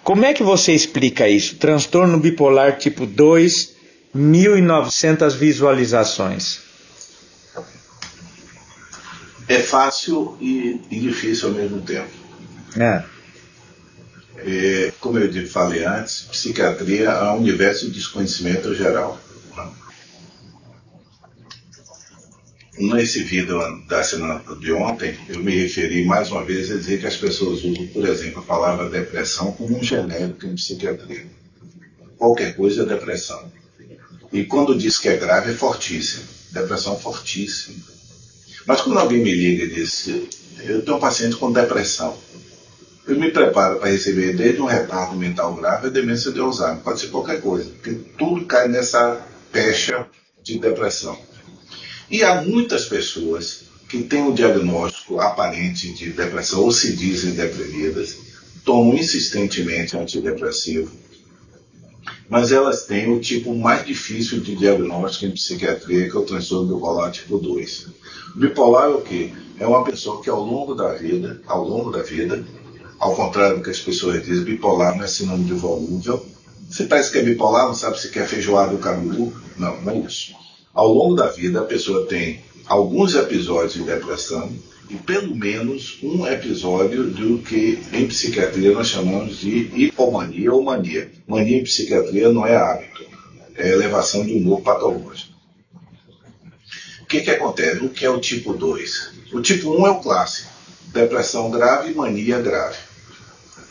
Como é que você explica isso? Transtorno bipolar tipo 2, 1.900 visualizações. É fácil e difícil ao mesmo tempo. Como eu falei antes, psiquiatria é um universo de desconhecimento geral. Nesse vídeo da semana de ontem, eu me referi mais uma vez a dizer que as pessoas usam, por exemplo, a palavra depressão como um genérico em psiquiatria. Qualquer coisa é depressão. E quando diz que é grave, é fortíssimo. Depressão fortíssima. Mas quando alguém me liga e diz, eu tenho um paciente com depressão, eu me preparo para receber desde um retardo mental grave a demência de Alzheimer. Pode ser qualquer coisa, porque tudo cai nessa pecha de depressão. E há muitas pessoas que têm o diagnóstico aparente de depressão ou se dizem deprimidas, tomam insistentemente antidepressivo, mas elas têm o tipo mais difícil de diagnóstico em psiquiatria, que é o transtorno bipolar tipo 2. Bipolar é o quê? É uma pessoa que ao longo da vida, ao contrário do que as pessoas dizem, bipolar não é sinônimo de volúvel. Você parece que é bipolar, não sabe se quer feijoada ou caruru. Não, não é isso. Ao longo da vida, a pessoa tem alguns episódios de depressão e pelo menos um episódio do que em psiquiatria nós chamamos de hipomania ou mania. Mania em psiquiatria não é hábito, é elevação de humor patológico. O que acontece? O que é o tipo 2? O tipo 1 é o clássico, depressão grave e mania grave.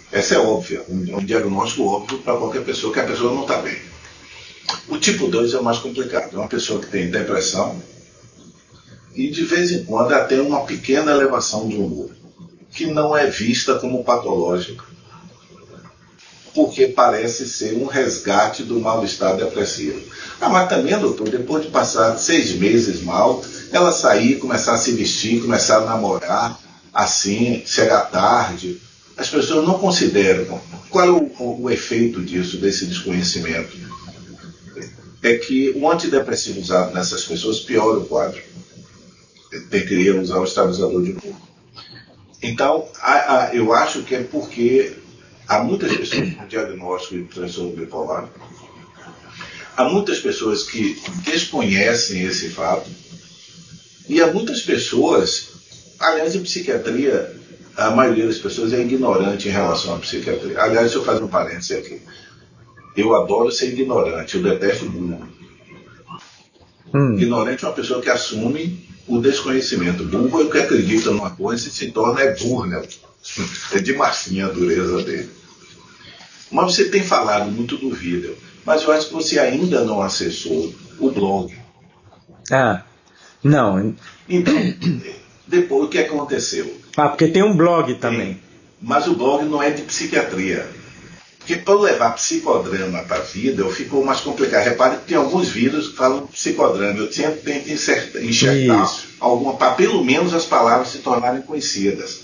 Essa é óbvia, um diagnóstico óbvio para qualquer pessoa, que a pessoa não está bem. O tipo 2 é o mais complicado, é uma pessoa que tem depressão e de vez em quando ela tem uma pequena elevação de humor, que não é vista como patológica, porque parece ser um resgate do mal-estar depressivo. Mas também, doutor, depois de passar 6 meses mal, ela sair, começar a se vestir, começar a namorar, assim, chegar tarde, as pessoas não consideram. Qual é o efeito disso, desse desconhecimento? É que o antidepressivo usado nessas pessoas piora o quadro. Tem que usar o estabilizador de humor. Então, eu acho que é porque há muitas pessoas com diagnóstico de transtorno bipolar, há muitas pessoas que desconhecem esse fato, e há muitas pessoas, aliás, em psiquiatria, a maioria das pessoas é ignorante em relação à psiquiatria. Aliás, deixa eu fazer um parênteses aqui. Eu adoro ser ignorante, eu detesto burro. Ignorante é uma pessoa que assume o desconhecimento. Burro é o que acredita numa coisa e se torna burro, né? É de marfinha a dureza dele. Mas você tem falado muito do vídeo, mas eu acho que você ainda não acessou o blog. Não. Então, depois o que aconteceu? Porque tem um blog também. Mas o blog não é de psiquiatria. Porque para levar psicodrama para a vida, ficou mais complicado. Repare que tem alguns vídeos que falam psicodrama. Eu sempre tento enxertar alguma, para pelo menos as palavras se tornarem conhecidas.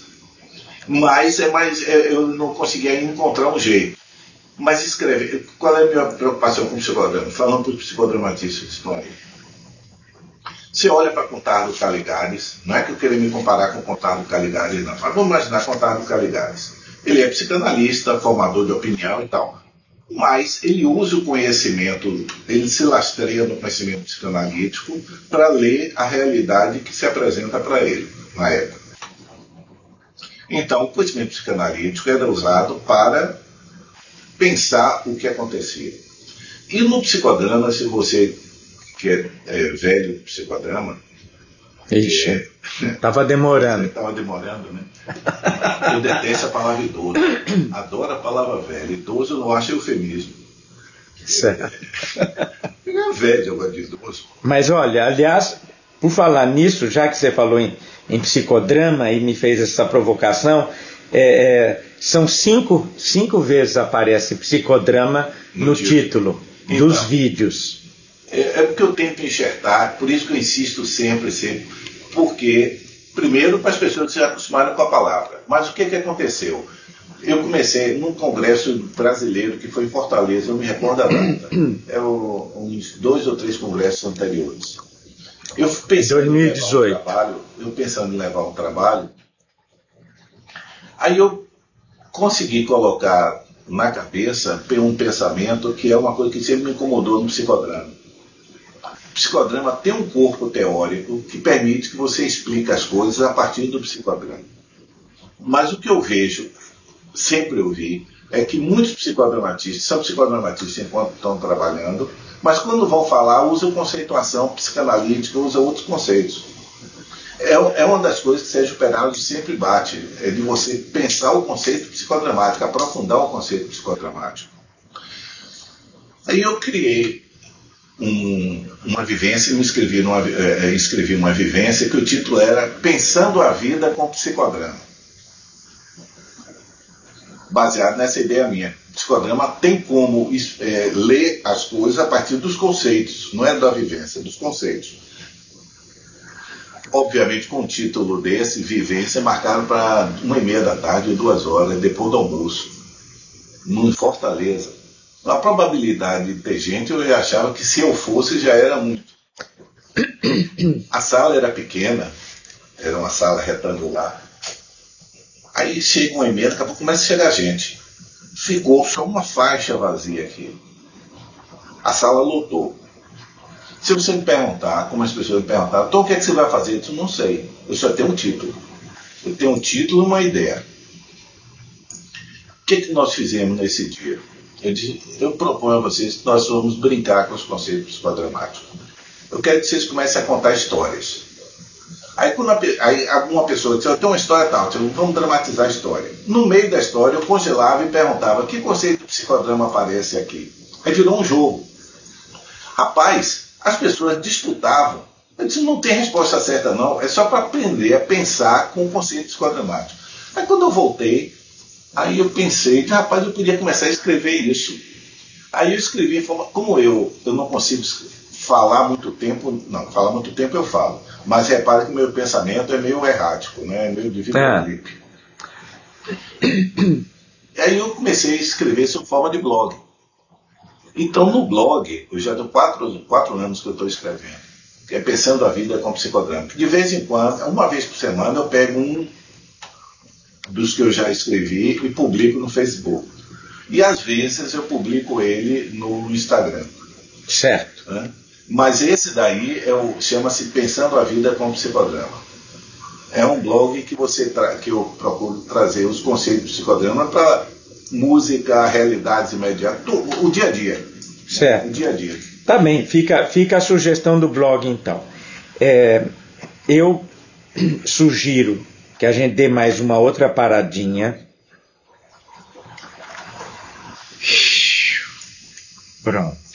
Mas eu não conseguia encontrar um jeito. Mas escrever, qual é a minha preocupação com o psicodrama? Falando para os psicodramatistas que estão aí. Você olha para Contardo Caligares, não é que eu queria me comparar com Contardo Caligares, não. Mas vamos imaginar Contardo Caligares. Ele é psicanalista, formador de opinião e tal. Mas ele usa o conhecimento, ele se lastreia no conhecimento psicanalítico para ler a realidade que se apresenta para ele na época. Então, o conhecimento psicanalítico era usado para pensar o que acontecia. E no psicodrama, se você que é velho do psicodrama, Estava demorando. Estava demorando, né? Eu detesto a palavra idoso. Adoro a palavra velho. Idoso eu não acho eufemismo. Certo. É velho, eu gosto de idoso. Mas olha, aliás, por falar nisso, já que você falou em psicodrama e me fez essa provocação, são cinco vezes aparece psicodrama no título dos vídeos. É porque eu tento enxertar, por isso que eu insisto sempre, porque, primeiro, para as pessoas se acostumarem com a palavra. Mas o que aconteceu? Eu comecei num congresso brasileiro que foi em Fortaleza, eu me recordo da data. Uns 2 ou 3 congressos anteriores. Eu pensando 2018. Pensando em levar um trabalho, aí eu consegui colocar na cabeça um pensamento que é uma coisa que sempre me incomodou no psicodrama. O psicodrama tem um corpo teórico que permite que você explique as coisas a partir do psicodrama. Mas o que eu vejo, sempre eu vi, é que muitos psicodramatistas são psicodramatistas enquanto estão trabalhando, mas quando vão falar usam conceituação psicanalítica, usam outros conceitos. É uma das coisas que Sérgio Peraldi sempre bate, é de você pensar o conceito psicodramático, aprofundar o conceito psicodramático. Aí eu criei uma vivência, escrevi uma vivência que o título era Pensando a Vida com Psicodrama. Baseado nessa ideia minha. O psicodrama tem como ler as coisas a partir dos conceitos, não é da vivência, dos conceitos. Obviamente, com o título desse, Vivência, marcaram para 1h30 da tarde ou 2 horas, depois do almoço, em Fortaleza. A probabilidade de ter gente, eu achava que se eu fosse já era muito. A sala era pequena, era uma sala retangular. Aí chega 1h30, daqui a pouco começa a chegar gente. Ficou só uma faixa vazia aqui. A sala lotou. Se você me perguntar, como as pessoas me perguntaram, então o que é que você vai fazer? Eu disse, não sei. Eu só tenho um título. Eu tenho um título e uma ideia. O que é que nós fizemos nesse dia? Eu proponho a vocês que nós vamos brincar com os conceitos psicodramáticos. Eu quero que vocês comecem a contar histórias. Aí alguma pessoa disse, eu tenho uma história tal, vamos dramatizar a história. No meio da história eu congelava e perguntava, que conceito de psicodrama aparece aqui? Aí virou um jogo. Rapaz, as pessoas disputavam. Eu disse, não tem resposta certa não, é só para aprender a pensar com o conceito psicodramático. Aí quando eu voltei, aí eu pensei que, rapaz, eu podia começar a escrever isso. Aí eu escrevi, como eu não consigo falar muito tempo, falar muito tempo eu falo, mas repare que o meu pensamento é meio errático, né? É meio de videoclipe. Aí eu comecei a escrever sob forma de blog. Então no blog, eu já tenho 4 anos que eu estou escrevendo, que é Pensando a Vida com Psicodrama. De vez em quando, uma vez por semana, eu pego um dos que eu já escrevi e publico no Facebook. E às vezes eu publico ele no Instagram. Certo. Né? Mas esse daí chama-se Pensando a Vida com Psicodrama. É um blog que eu procuro trazer os conceitos de psicodrama para música, realidades imediatas, o dia a dia. Certo. O dia a dia. Tá bem, fica a sugestão do blog então. Eu sugiro que a gente dê mais uma outra paradinha. Pronto.